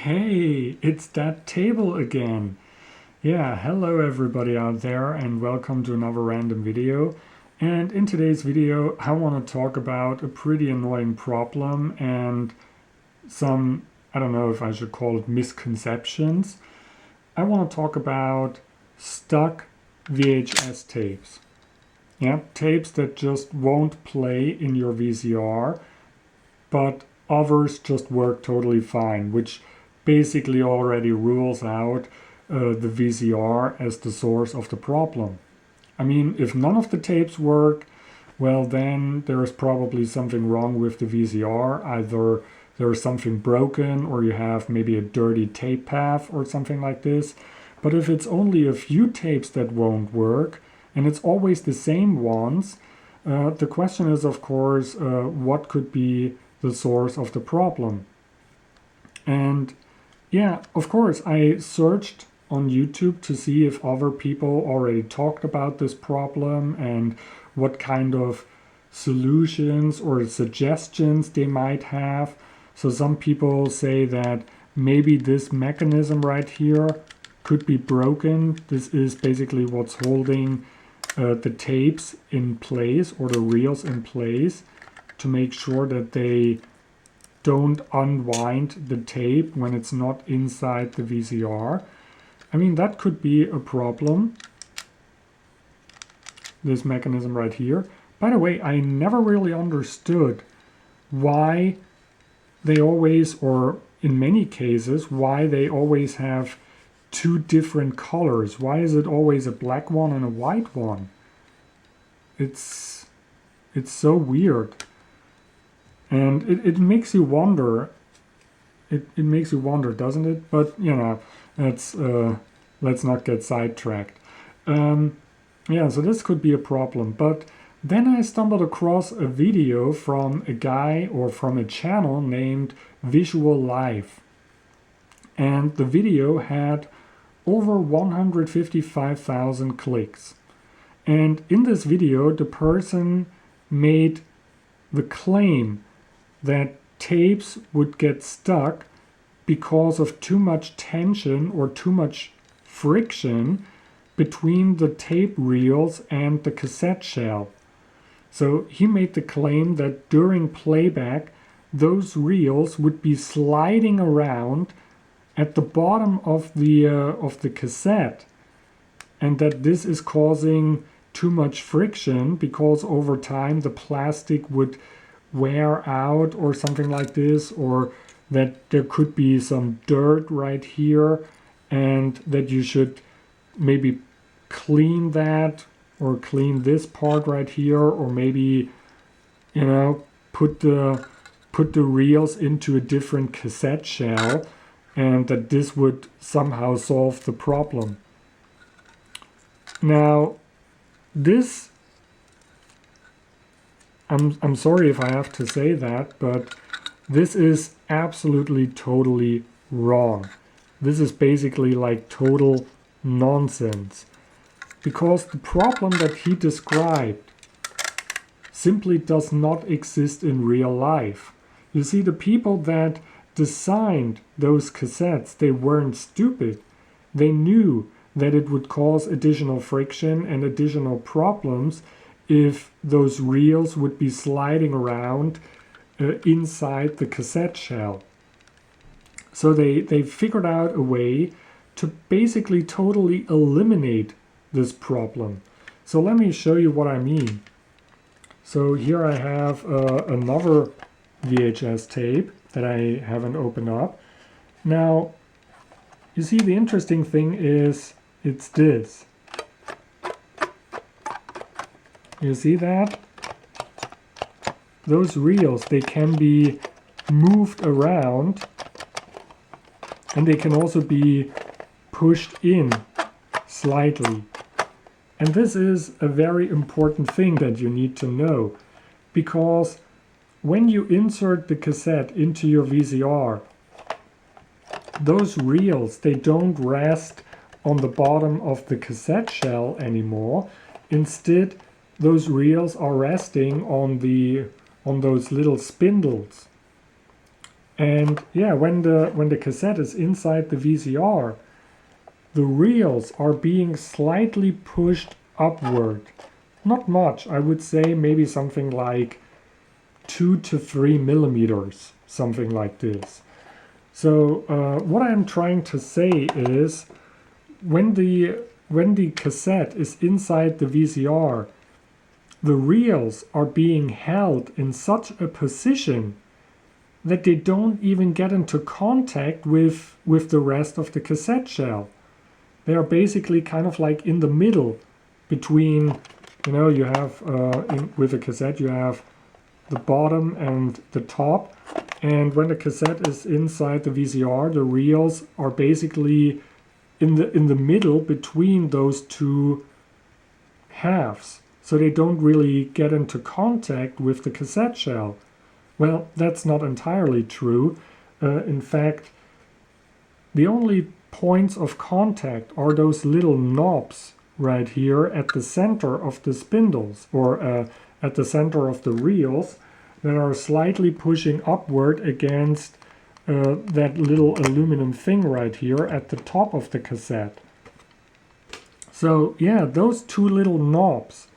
Hey, it's that table again. Yeah, hello everybody out there and welcome to another random video. And in today's video, I want to talk about a pretty annoying problem and some, I don't know if I should call it misconceptions. I want to talk about stuck VHS tapes. Yeah, tapes that just won't play in your VCR, but others just work totally fine, which basically already rules out the VCR as the source of the problem. I mean, if none of the tapes work, well, then there is probably something wrong with the VCR. Either there is something broken or you have maybe a dirty tape path or something like this. But if it's only a few tapes that won't work, and it's always the same ones, the question is, of course, what could be the source of the problem? And yeah, of course, I searched on YouTube to see if other people already talked about this problem and what kind of solutions or suggestions they might have. So some people say that maybe this mechanism right here could be broken. This is basically what's holding the tapes in place or the reels in place to make sure that they don't unwind the tape when it's not inside the VCR. I mean, that could be a problem, this mechanism right here. By the way, I never really understood why they always, or in many cases, why they always have two different colors. Why is it always a black one and a white one? It's so weird. And it makes you wonder. It makes you wonder, doesn't it? But you know, let's not get sidetracked. Yeah, so this could be a problem. But then I stumbled across a video from a guy or from a channel named Visual Life, and the video had over 155,000 clicks. And in this video, the person made the claim that tapes would get stuck because of too much tension or too much friction between the tape reels and the cassette shell. So he made the claim that during playback, those reels would be sliding around at the bottom of the cassette, and that this is causing too much friction because over time the plastic would wear out or something like this, or that there could be some dirt right here and that you should maybe clean that or clean this part right here, or maybe, you know, put the reels into a different cassette shell, and that this would somehow solve the problem. Now, this, I'm sorry if I have to say that, but this is absolutely totally wrong. This is basically like total nonsense, because the problem that he described simply does not exist in real life. You see, the people that designed those cassettes, they weren't stupid. They knew that it would cause additional friction and additional problems if those reels would be sliding around inside the cassette shell. So they figured out a way to basically totally eliminate this problem. So let me show you what I mean. So here I have another VHS tape that I haven't opened up. Now, you see, the interesting thing is it's this. You see that? Those reels, they can be moved around, and they can also be pushed in slightly. And this is a very important thing that you need to know, because when you insert the cassette into your VCR, those reels, they don't rest on the bottom of the cassette shell anymore. Instead, those reels are resting on those little spindles. And yeah, when the cassette is inside the VCR, the reels are being slightly pushed upward. Not much, I would say maybe something like 2 to 3 millimeters, something like this. So what I'm trying to say is when the cassette is inside the VCR, the reels are being held in such a position that they don't even get into contact with the rest of the cassette shell. They are basically kind of like in the middle between, you have, with a cassette, you have the bottom and the top. And when the cassette is inside the VCR, the reels are basically in the middle between those two halves. So they don't really get into contact with the cassette shell. Well, that's not entirely true. In fact, the only points of contact are those little knobs right here at the center of the spindles, or at the center of the reels, that are slightly pushing upward against that little aluminum thing right here at the top of the cassette. So yeah, those two little knobs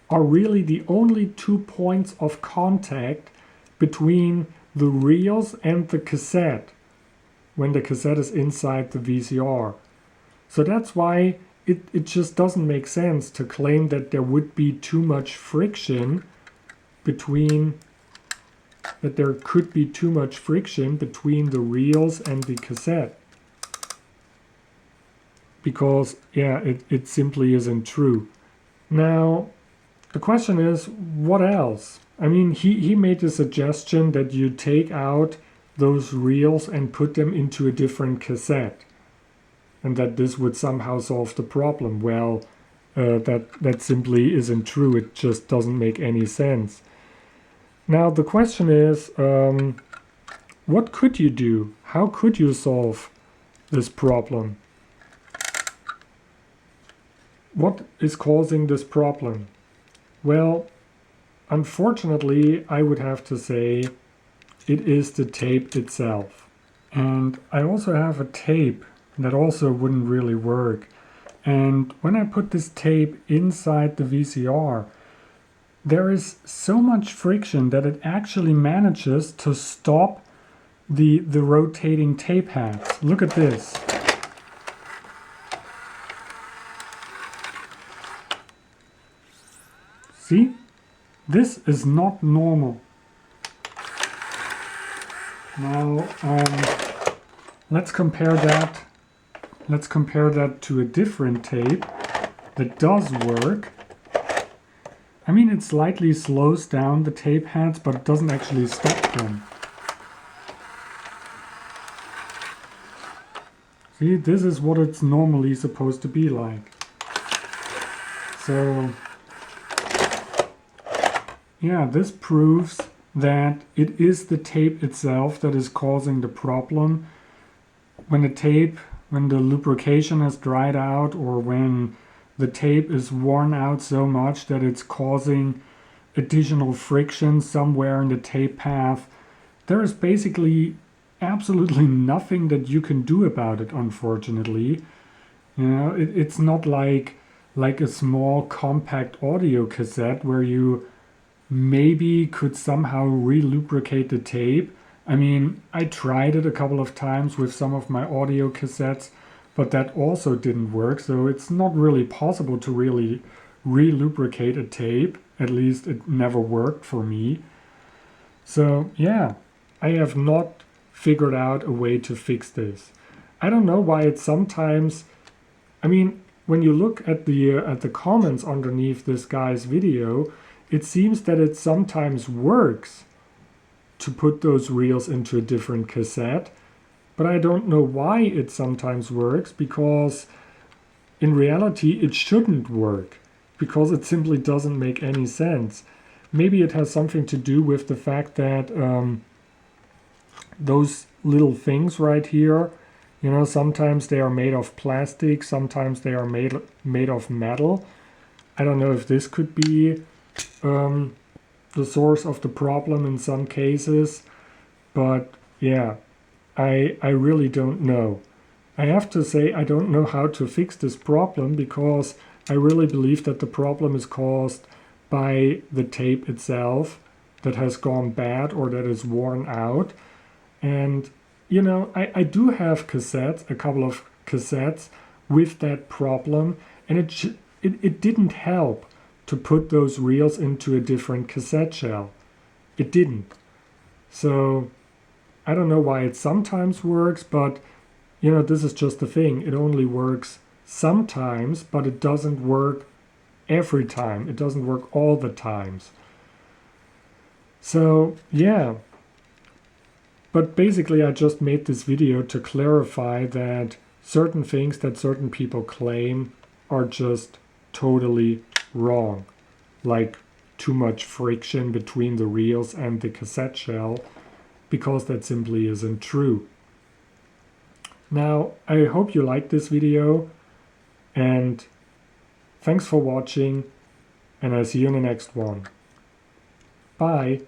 are really the only 2 points of contact between the reels and the cassette when the cassette is inside the VCR. So that's why it just doesn't make sense to claim that there would be too much friction between, that there could be too much friction between the reels and the cassette. Because, yeah, it simply isn't true. Now, the question is, what else? I mean, he made the suggestion that you take out those reels and put them into a different cassette, and that this would somehow solve the problem. Well, that simply isn't true. It just doesn't make any sense. Now the question is, what could you do? How could you solve this problem? What is causing this problem? Well, unfortunately, I would have to say it is the tape itself. And I also have a tape that also wouldn't really work. And when I put this tape inside the VCR, there is so much friction that it actually manages to stop the rotating tape heads. Look at this. See? This is not normal. Now, let's compare that to a different tape that does work. I mean, it slightly slows down the tape heads, but it doesn't actually stop them. See, this is what it's normally supposed to be like. So, yeah, this proves that it is the tape itself that is causing the problem. When the lubrication has dried out, or when the tape is worn out so much that it's causing additional friction somewhere in the tape path, there is basically absolutely nothing that you can do about it, unfortunately. It's not like a small compact audio cassette where you maybe could somehow re-lubricate the tape. I mean, I tried it a couple of times with some of my audio cassettes, but that also didn't work. So it's not really possible to really re-lubricate a tape. At least it never worked for me. So yeah, I have not figured out a way to fix this. I don't know why it sometimes, I mean, when you look at the comments underneath this guy's video, it seems that it sometimes works to put those reels into a different cassette, but I don't know why it sometimes works, because in reality it shouldn't work, because it simply doesn't make any sense. Maybe it has something to do with the fact that those little things right here, sometimes they are made of plastic, sometimes they are made of metal. I don't know if this could be the source of the problem in some cases, but yeah, I really don't know. I have to say I don't know how to fix this problem because I really believe that the problem is caused by the tape itself that has gone bad or that is worn out. And, you know, I do have cassettes, a couple of cassettes with that problem, and it didn't help to put those reels into a different cassette shell. It didn't. So I don't know why it sometimes works, but you know, this is just the thing. It only works sometimes, but it doesn't work every time. It doesn't work all the times. So, yeah. But basically, I just made this video to clarify that certain things that certain people claim are just totally wrong. Like too much friction between the reels and the cassette shell, because that simply isn't true. Now, I hope you liked this video, and thanks for watching, and I'll see you in the next one. Bye!